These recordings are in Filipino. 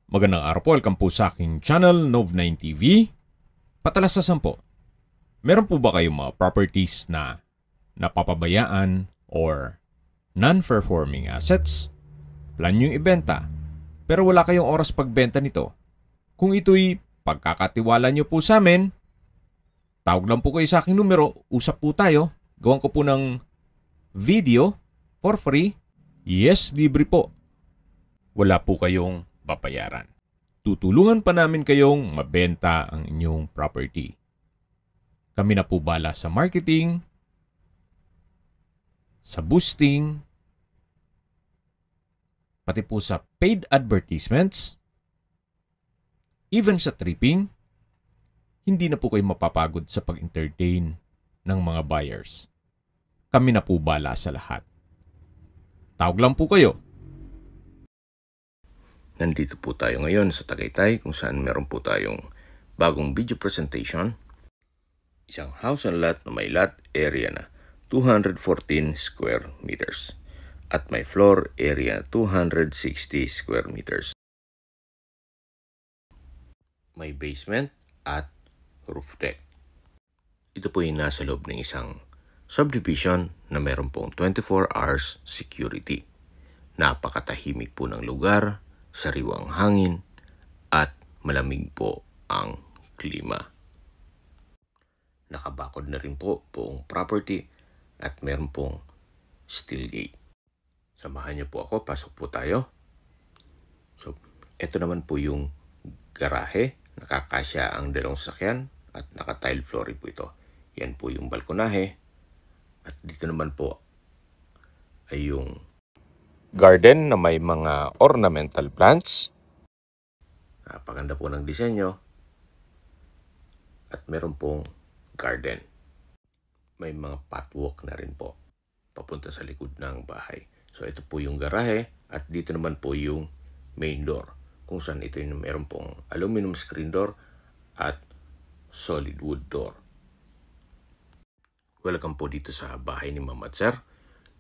Magandang araw po, welcome po sa aking channel, Nov9 TV. Patalasasan po, meron po ba kayong mga properties na napapabayaan or non-performing assets? Plan nyo ibenta, pero wala kayong oras pagbenta nito. Kung ito'y pagkakatiwala nyo po sa amin, tawag lang po kayo sa aking numero, usap po tayo, gawan ko po ng video for free. Yes, libre po. Wala po kayong babayaran. Tutulungan pa namin kayong mabenta ang inyong property. Kami na po bala sa marketing, sa boosting, pati po sa paid advertisements, even sa tripping. Hindi na po kayo mapapagod sa pag-entertain ng mga buyers. Kami na po bala sa lahat. Tawag lang po kayo. Nandito po tayo ngayon sa Tagaytay kung saan meron po tayong bagong video presentation. Isang house and lot na may lot area na 214 square meters at may floor area 260 square meters. May basement at roof deck. Ito po yung nasa loob ng isang subdivision na meron pong 24 hours security. Napakatahimik po ng lugar, sariwang hangin, at malamig po ang klima. Nakabakod na rin po buong property at meron pong steel gate. Samahan niyo po ako, pasok po tayo. So, ito naman po yung garahe. Nakakasya ang dalawang sasakyan at naka-tile flooring po ito. Yan po yung balkonahe. At dito naman po ay yung garden na may mga ornamental plants. Napaganda po ng disenyo. At meron pong garden. May mga pathwalk na rin po papunta sa likod ng bahay. So ito po yung garahe at dito naman po yung main door. Kung saan ito yung meron pong aluminum screen door at solid wood door. Welcome po dito sa bahay ni Ma'am at Sir.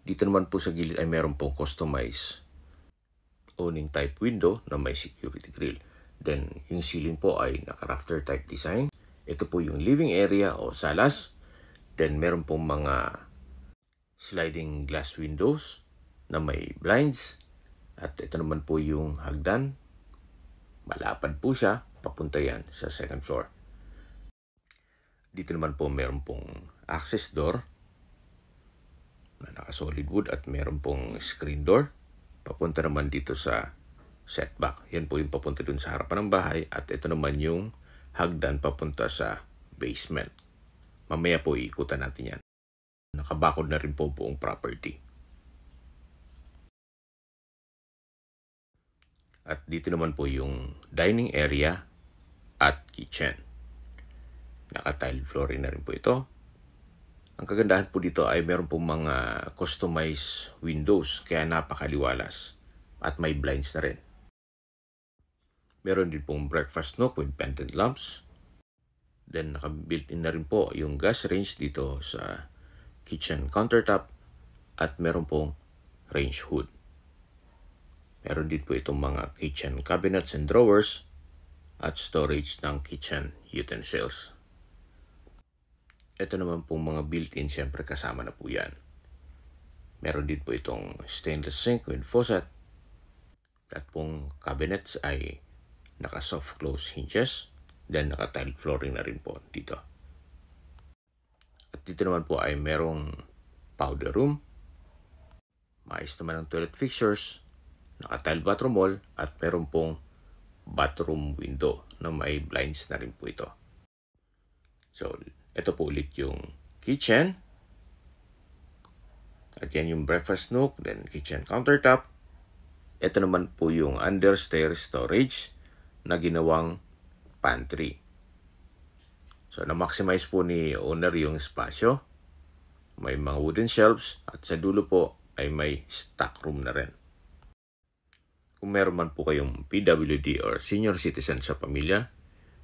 Dito naman po sa gilid ay meron pong customized awning type window na may security grill. Then yung ceiling po ay naka-rafter type design. Ito po yung living area o salas. Then meron pong mga sliding glass windows na may blinds. At ito naman po yung hagdan. Malapad po siya, papunta yan sa second floor. Dito naman po meron pong access door na naka-solid wood at meron pong screen door. Papunta naman dito sa setback. Yan po yung papunta dun sa harapan ng bahay at ito naman yung hagdan papunta sa basement. Mamaya po iikutan natin yan. Nakabakod na rin po buong property. At dito naman po yung dining area at kitchen. Naka-tile flooring na rin po ito. Ang kagandahan po dito ay meron pong mga customized windows kaya napakaliwalas at may blinds na rin. Meron din pong breakfast nook with pendant lamps. Then naka-built-in na rin po yung gas range dito sa kitchen countertop at meron pong range hood. Meron din po itong mga kitchen cabinets and drawers at storage ng kitchen utensils. Ito naman pong mga built-in, siyempre kasama na po yan. Meron din po itong stainless sink with faucet. At pong cabinets ay naka-soft close hinges. Then naka-tile flooring na rin po dito. At dito naman po ay merong powder room. Maayos naman ang toilet fixtures. Naka-tile bathroom wall. At meron pong bathroom window na may blinds na rin po ito. So, ito po ulit yung kitchen. At yan yung breakfast nook, then kitchen countertop. Ito naman po yung understairs storage na ginawang pantry. So, na-maximize po ni owner yung espasyo. May mga wooden shelves at sa dulo po ay may stock room na rin. Kung meron man po kayong PWD or senior citizen sa pamilya,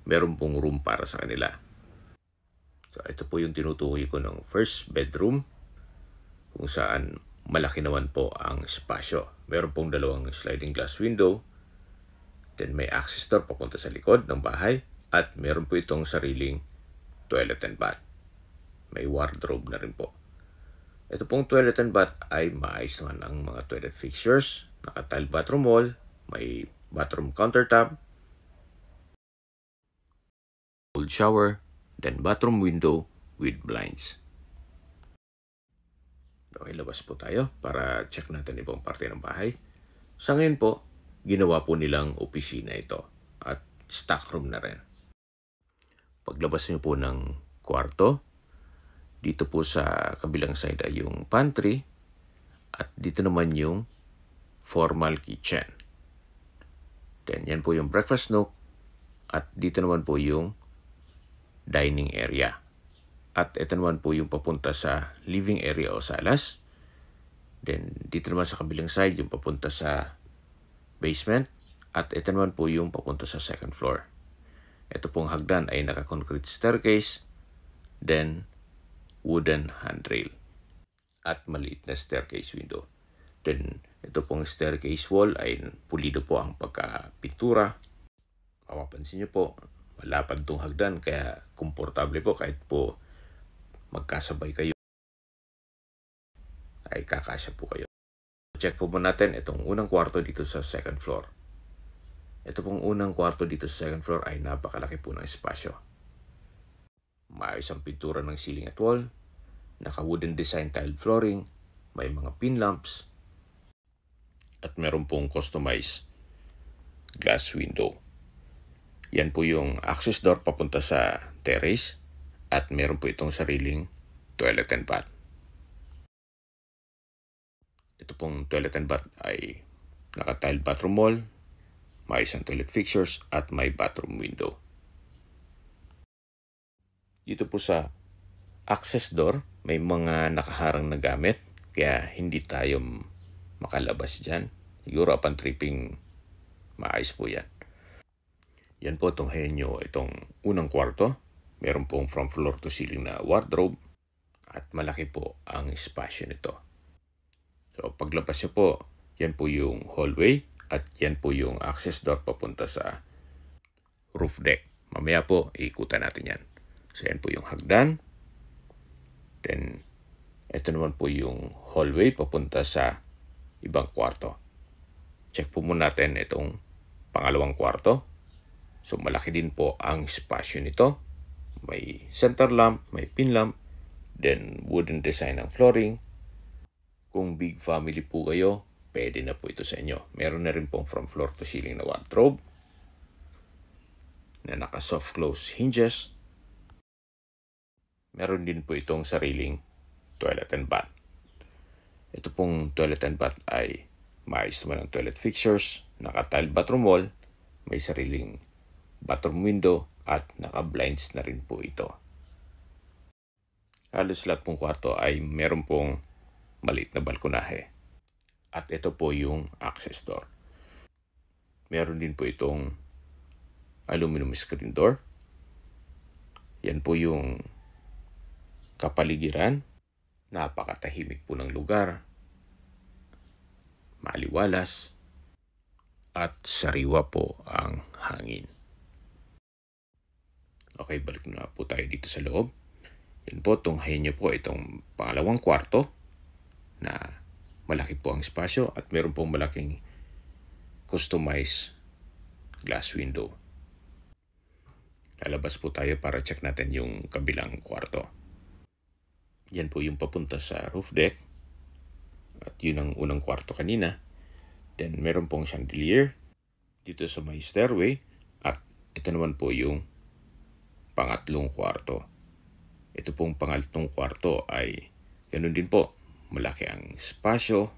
meron pong room para sa kanila. So, ito po yung tinutukoy ko ng first bedroom kung saan malaki naman po ang espasyo. Meron pong dalawang sliding glass window Then may access door papunta sa likod ng bahay at meron po itong sariling toilet and bath. May wardrobe na rin po. Ito pong toilet and bath ay maayos naman ang mga toilet fixtures. Naka-tile bathroom wall, may bathroom countertop, cold shower, then bathroom window with blinds. Okay, labas po tayo para check natin ibang parte ng bahay. Sa ngayon po, ginawa po nilang opisina ito at stock room na rin. Paglabas niyo po ng kwarto, dito po sa kabilang side ay yung pantry at dito naman yung formal kitchen. Then yan po yung breakfast nook at dito naman po yung dining area. At ito naman po yung papunta sa living area o salas. Then dito naman sa kabilang side yung papunta sa basement. At ito naman po yung papunta sa second floor. Ito pong hagdan ay naka-concrete staircase. Then wooden handrail. At maliit na staircase window. Then ito pong staircase wall ay pulido po ang pagkapintura. Mapapansin nyo po, malapad itong hagdan kaya komportable po kahit po magkasabay kayo ay kakasya po kayo. Check po muna natin itong unang kwarto dito sa second floor. Ito pong unang kwarto dito sa second floor ay napakalaki po ng espasyo. Maayos ang pintura ng ceiling at wall, naka-wooden design tile flooring, may mga pin lamps, at meron pong customized glass window. Yan po yung access door papunta sa terrace at meron po itong sariling toilet and bath. Ito pong toilet and bath ay naka-tile bathroom wall, may isang toilet fixtures at may bathroom window. Dito po sa access door, may mga nakaharang na gamit kaya hindi tayo makalabas dyan. Siguro upon tripping, maayos po yan. Yan po, tunghayan nyo itong unang kwarto. Meron pong from floor to ceiling na wardrobe at malaki po ang espasyo nito. So paglabas nyo po, yan po yung hallway at yan po yung access door papunta sa roof deck. Mamaya po, iikutan natin yan. So yan po yung hagdan. Then, ito naman po yung hallway papunta sa ibang kwarto. Check po muna natin itong pangalawang kwarto. So malaki din po ang espasyo nito. May center lamp, may pin lamp, then wooden design ng flooring. Kung big family po kayo, pwede na po ito sa inyo. Meron na rin pong from floor to ceiling na wardrobe na naka soft close hinges. Meron din po itong sariling toilet and bath. Ito pong toilet and bath ay maayos naman ang toilet fixtures, naka-tile bathroom wall, may sariling bathroom window at naka-blinds na rin po ito. Halos lahat pong kwarto ay meron pong maliit na balkonahe. At ito po yung access door. Meron din po itong aluminum screen door. Yan po yung kapaligiran. Napakatahimik po ng lugar. Maliwalas. At sariwa po ang hangin. Okay, balik na po tayo dito sa loob. Yan po, tunghayin nyo po itong pangalawang kwarto na malaki po ang espasyo at meron pong malaking customized glass window. Lalabas po tayo para check natin yung kabilang kwarto. Yan po yung papunta sa roof deck. At yun ang unang kwarto kanina. Then meron pong chandelier dito sa may stairway. At ito naman po yung pangatlong kwarto. Ito pong pangatlong kwarto ay ganun din po. Malaki ang espasyo.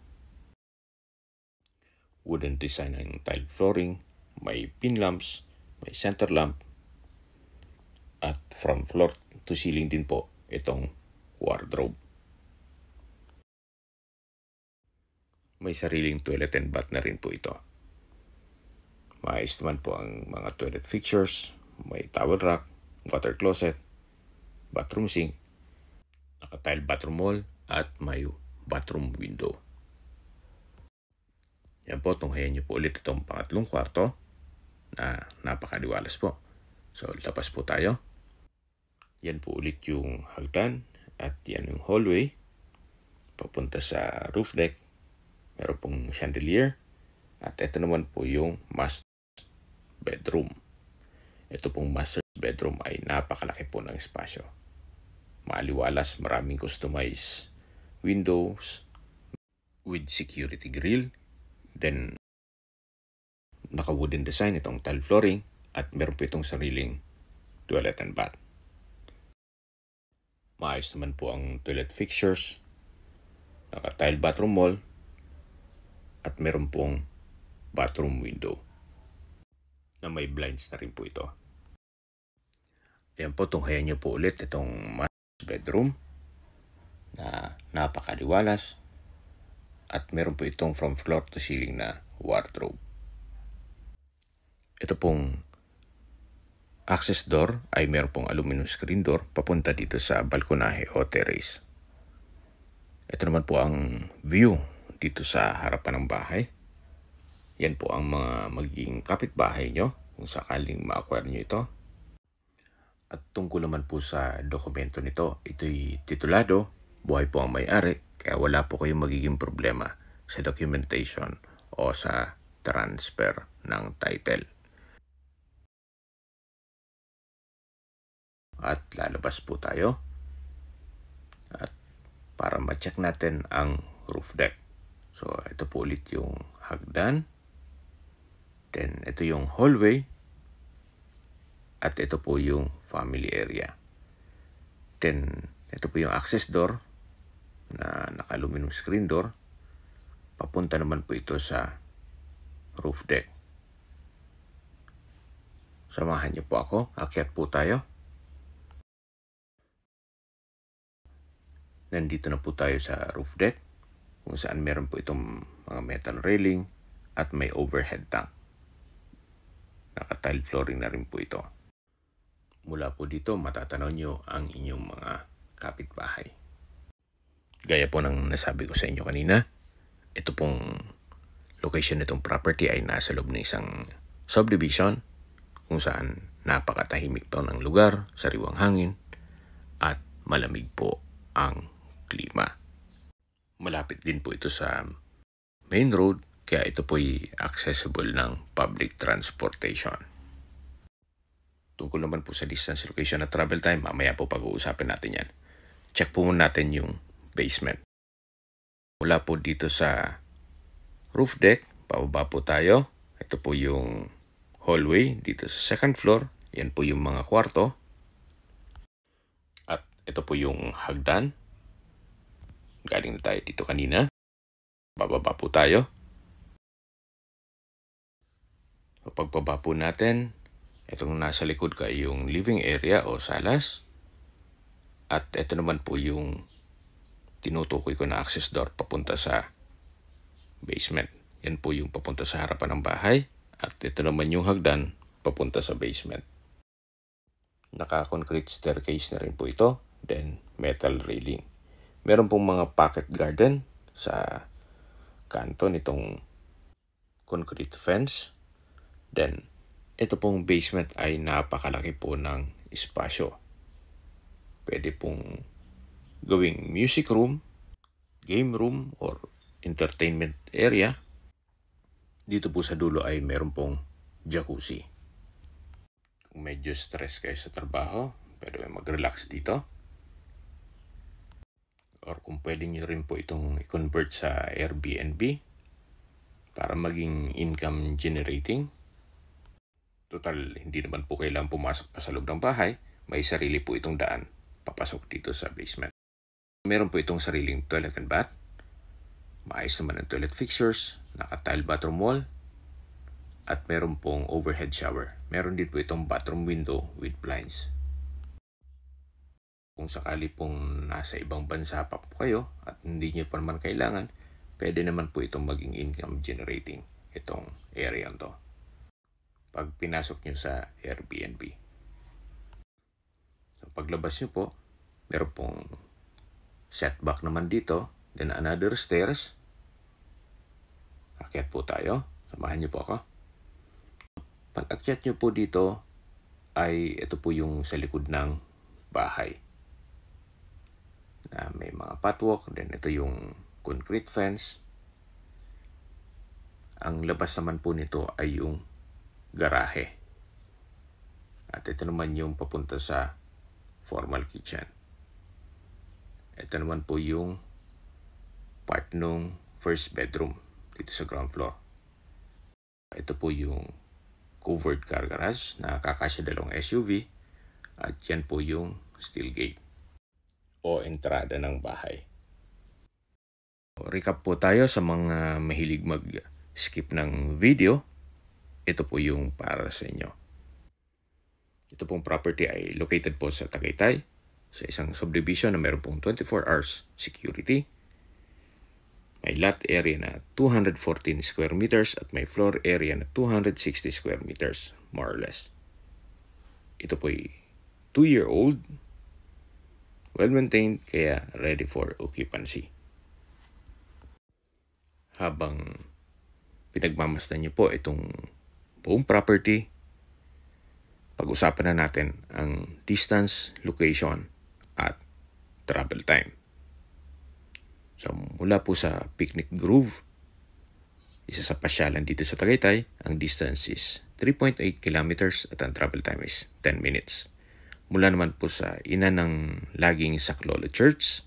Wooden design ng tile flooring. May pin lamps. May center lamp. At from floor to ceiling din po itong wardrobe. May sariling toilet and bath na rin po ito. Maayos naman po ang mga toilet fixtures. May towel rack, water closet, bathroom sink, naka-tile bathroom wall, at may bathroom window. Yan po, tunghayan nyo po ulit itong pangatlong kwarto. na napakaliwalas po. So, labas po tayo. Yan po ulit yung hagdan at yan yung hallway. Papunta sa roof deck. Meron pong chandelier. At ito naman po yung master bedroom. Ito pong master bedroom ay napakalaki po ng espasyo. Maaliwalas, maraming customized windows with security grill. Then, naka-wooden design itong tile flooring at meron po itong sariling toilet and bath. Maayos naman po ang toilet fixtures. Naka-tile bathroom wall at meron pong bathroom window na may blinds na rin po ito. Ayan po, tunghayan nyo po ulit itong master bedroom na napakaliwalas at meron po itong from floor to ceiling na wardrobe. Ito pong access door ay meron pong aluminum screen door papunta dito sa balkonahe o terrace. Ito naman po ang view dito sa harapan ng bahay. Yan po ang mga magiging kapitbahay nyo kung sakaling ma-acquire nyo ito. At tungkol naman po sa dokumento nito, ito'y titulado, buhay po ang may-ari, kaya wala po kayong magiging problema sa documentation o sa transfer ng title. At lalabas po tayo at para ma-check natin ang roof deck. So, ito po ulit yung hagdan. Then, ito yung hallway. At ito po yung family area. Then, ito po yung access door na naka-aluminum screen door. Papunta naman po ito sa roof deck. Samahan niyo po ako. Akyat po tayo. Nandito na po tayo sa roof deck kung saan meron po itong mga metal railing at may overhead tank. Naka-tile flooring na rin po ito. Mula po dito matatanaw nyo ang inyong mga kapitbahay. Gaya po ng nasabi ko sa inyo kanina, ito pong location nitong property ay nasa loob ng isang subdivision kung saan napakatahimik po ng lugar, sariwang hangin at malamig po ang klima. Malapit din po ito sa main road kaya ito po'y accessible ng public transportation. Tungkol naman po sa distance, location at travel time, mamaya po pag-uusapin natin yan. Check po muna natin yung basement. Mula po dito sa roof deck, pababa po tayo. Ito po yung hallway dito sa second floor. Yan po yung mga kwarto. At ito po yung hagdan. Galing na tayo dito kanina. Bababa po tayo. Pagbaba po natin, itong nasa likod ka yung living area o salas. At ito naman po yung tinutukoy ko na access door papunta sa basement. Yan po yung papunta sa harapan ng bahay. At ito naman yung hagdan papunta sa basement. Naka-concrete staircase na rin po ito. Then, metal railing. Meron pong mga pocket garden sa kanto nitong concrete fence. Then, ito pong basement ay napakalaki po ng espasyo. Pwede pong gawing music room, game room, or entertainment area. Dito po sa dulo ay meron pong jacuzzi. Kung medyo stress kayo sa trabaho, pwede mag-relax dito. Or kung pwede nyo rin po itong i-convert sa Airbnb para maging income generating. Total, hindi naman po kailangan pumasok pa sa loob ng bahay. May sarili po itong daan papasok dito sa basement. Meron po itong sariling toilet and bath. Maayos naman ang toilet fixtures, naka-tile bathroom wall, at meron pong overhead shower. Meron din po itong bathroom window with blinds. Kung sakali pong nasa ibang bansa pa po kayo at hindi nyo pa naman kailangan, pwede naman po itong maging income generating itong area to pag pinasok nyo sa Airbnb. So, paglabas nyo po, meron pong setback naman dito, then another stairs. Akyat po tayo. Samahan nyo po ako. Pag akyat nyo po dito, ay ito po yung sa likod ng bahay. Na may mga patwalk, then ito yung concrete fence. Ang labas naman po nito ay yung garahe. At ito naman yung papunta sa formal kitchen. Ito naman po yung part ng first bedroom dito sa ground floor. Ito po yung covered car garage na kakasya dalawang SUV at yan po yung steel gate o entrada ng bahay. Recap po tayo sa mga mahilig mag-skip ng video. Ito po yung para sa inyo. Ito pong property ay located po sa Tagaytay sa isang subdivision na meron pong 24 hours security. May lot area na 214 square meters at may floor area na 260 square meters, more or less. Ito po ay 2-year-old, well-maintained, kaya ready for occupancy. Habang pinagmamasdan niyo po itong buong property, pag-usapan na natin ang distance, location, at travel time. So, mula po sa Picnic Grove, isa sa pasyalan dito sa Tagaytay, ang distance is 3.8 kilometers at ang travel time is 10 minutes. Mula naman po sa ina ng laging Saklolo Church,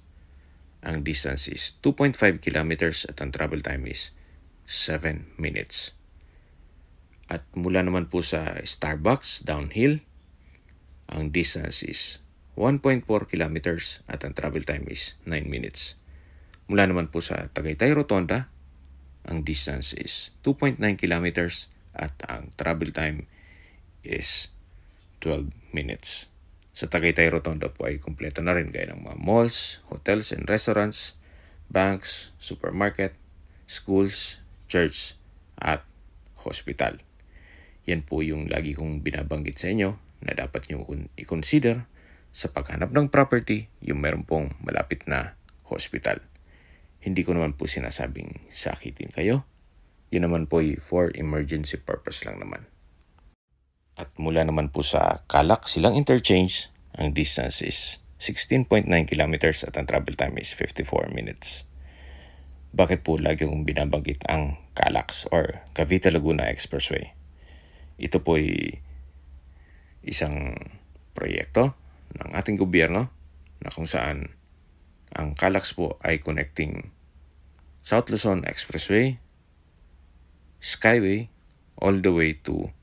ang distance is 2.5 kilometers at ang travel time is 7 minutes. At mula naman po sa Starbucks downhill, ang distance is 1.4 kilometers at ang travel time is 9 minutes. Mula naman po sa Tagaytay Rotonda, ang distance is 2.9 kilometers at ang travel time is 12 minutes. Sa Tagaytay Rotonda po ay kumpleto na rin gaya ng mga malls, hotels and restaurants, banks, supermarket, schools, church, at hospital. Yan po yung lagi kong binabanggit sa inyo na dapat nyo i-consider sa paghanap ng property yung meron pong malapit na hospital. Hindi ko naman po sinasabing sakitin kayo. Yun naman po ay for emergency purpose lang naman. At mula naman po sa Calac Silang Interchange, ang distance is 16.9 kilometers at ang travel time is 54 minutes. Bakit po lagi kong binabanggit ang Calax or Cavite Laguna Expressway? Ito po ay isang proyekto ng ating gobyerno na kung saan ang Calax po ay connecting South Luzon Expressway, Skyway, all the way to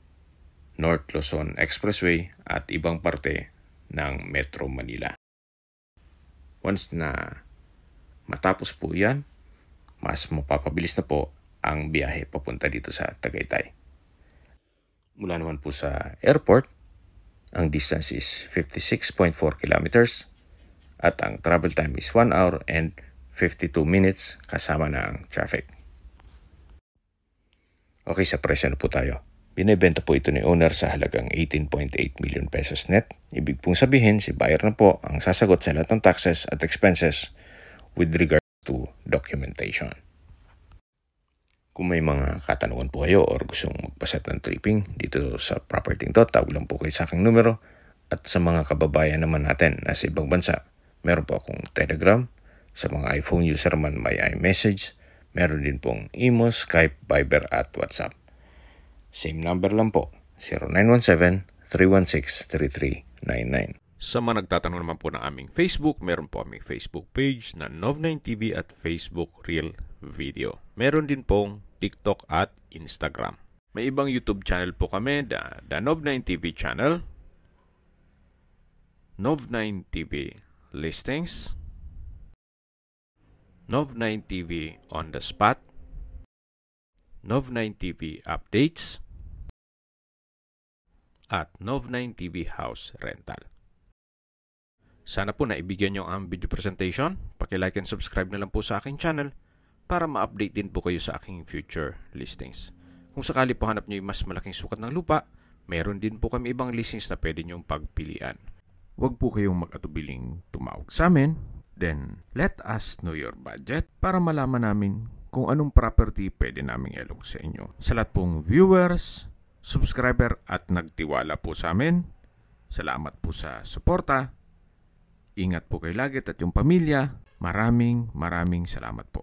North Luzon Expressway at ibang parte ng Metro Manila. Once na matapos po yan, mas mapapabilis na po ang biyahe papunta dito sa Tagaytay. Mula naman po sa airport, ang distance is 56.4 kilometers at ang travel time is 1 hour and 52 minutes kasama na ang traffic. Okay, sa presyo na po tayo. Binibenta po ito ni owner sa halagang 18.8 million pesos net. Ibig pong sabihin, si buyer na po ang sasagot sa lahat ng taxes at expenses with regard to documentation. Kung may mga katanungan po kayo or gustong magpaset ng tripping dito sa property ito, tawag lang po kayo sa aking numero. At sa mga kababayan naman natin na sa ibang bansa, meron po akong Telegram. Sa mga iPhone user man may iMessage. Meron din pong Imo, Skype, Viber at WhatsApp. Same number lang po, 0917-316-3399. Sa mga nagtatanong naman po ng aming Facebook, meron po aming Facebook page na Nov9TV at Facebook Real Video. Meron din pong TikTok at Instagram. May ibang YouTube channel po kami, the Nov9TV channel, Nov9TV Listings, Nov9TV On The Spot, Nov9TV Updates, at Nov9TV House Rental. Sana po naibigyan nyo ang video presentation. Paki-like and subscribe na lang po sa aking channel para ma-update din po kayo sa aking future listings. Kung sakali po hanap nyo yung mas malaking sukat ng lupa, meron din po kami ibang listings na pwede nyong pagpilian. Huwag po kayong mag-atubiling tumawag sa amin. Then, let us know your budget para malaman namin kung anong property pwede naming ilog sa inyo. Sa lahat pong viewers, subscriber at nagtiwala po sa amin. Salamat po sa suporta. Ingat po kayo lagi at yung pamilya. Maraming salamat po.